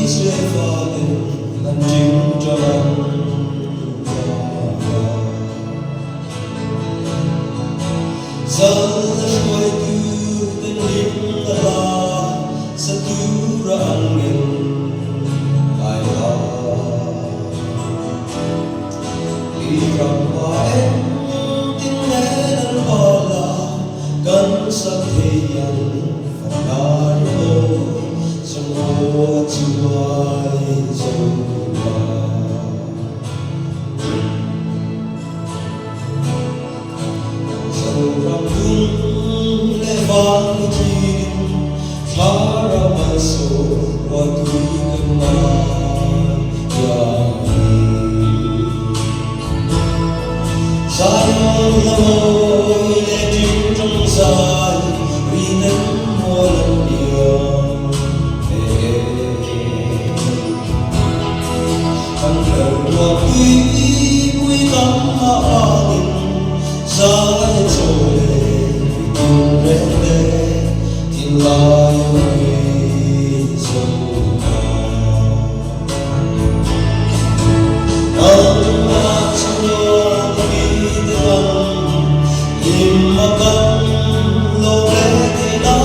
sẽ pha đêm làm chính cho anh giờ quay từ tên lim là sẽ tu ra anh nghìn ai đó đi rằng qua em tiếng nghe đang bỏ là cần sắc thế nhân phần đá đô trong mùa chuối dòng rong tung lệ vang tin phá ra mặt sổ và tuy cơn mây dài là môi lệ tim trong dài vì nắng mùa lần điều thằng đầu và tuy quý tâm hạ giá trôi tìm đến đây tìm lại người dòng nắng mắt cho đi đường nhìn mà cắn lô lê thì đã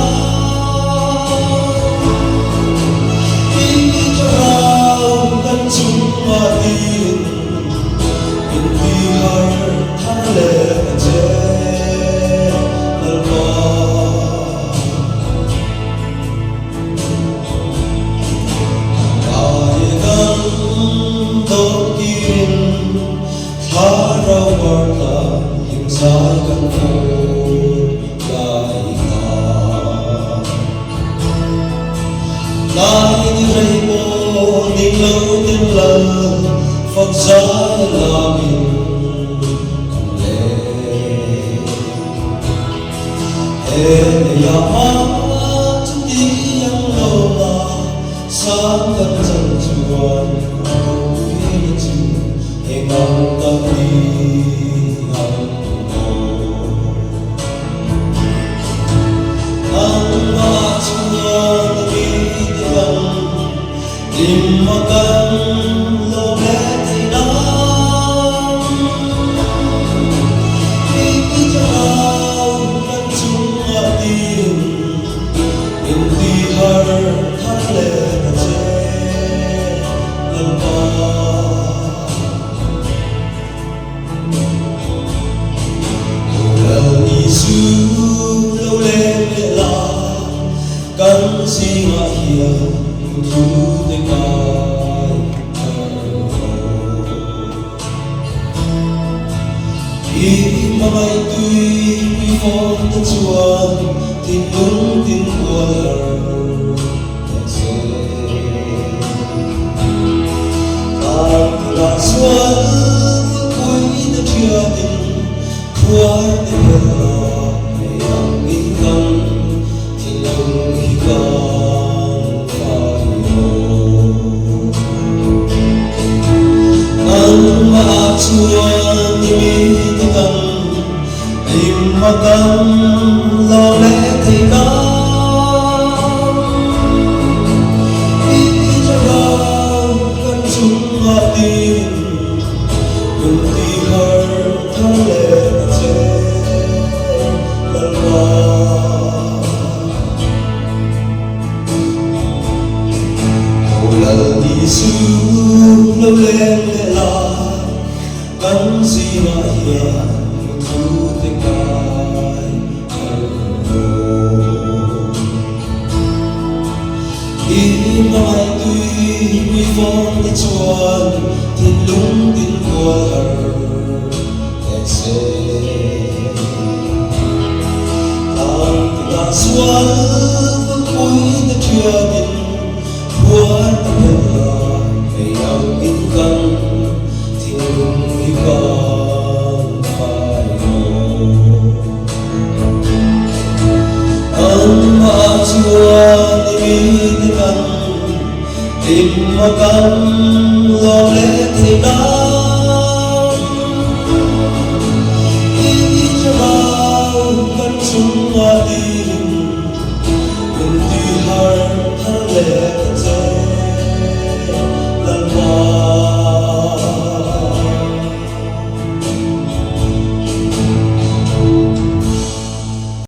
đi cho nào cắn chung mà tin in đi hơi tháng lệ dài căn phố lại như rây mô nín lâu tiếng lần Phật giá là mình cầm lệ hề nhà hát chúng tí yang lâu mà sáng gần dần chuồn không biết chừng hề ngắm tâm đi tìm mà cần lâu lẽ thì đang đi cho nào vẫn chung mà tìm in đi hờ tháng lệ là chê lần ba lần đi xuống lâu lên lệ là cần gì mà hiểu thu tay cài khi mà mày tuy quy phong tất chuan thì đúng tin của lời càng là xuân cuối đã chưa tình qua để là ngày ăn nghĩ cần thì lòng khi còn mà chuan đi từng tìm mà cần lo lẽ thì đó đi cho nào cần chung mà tin đừng đi hờ tháng lệ chê lần qua một lần đi xuống lâu lên lệ là cần gì mà hiểu thu tay cài khi mai tuy quy phong để chuan thì lúng tin của hờ sẽ làm là xuân cuối đã chưa tin của là ngày nào in cần thì đừng hy vọng phải mà chuan đi tới gần tìm mà cần lo lẽ thì đáng đi cho bao cần chung mà đi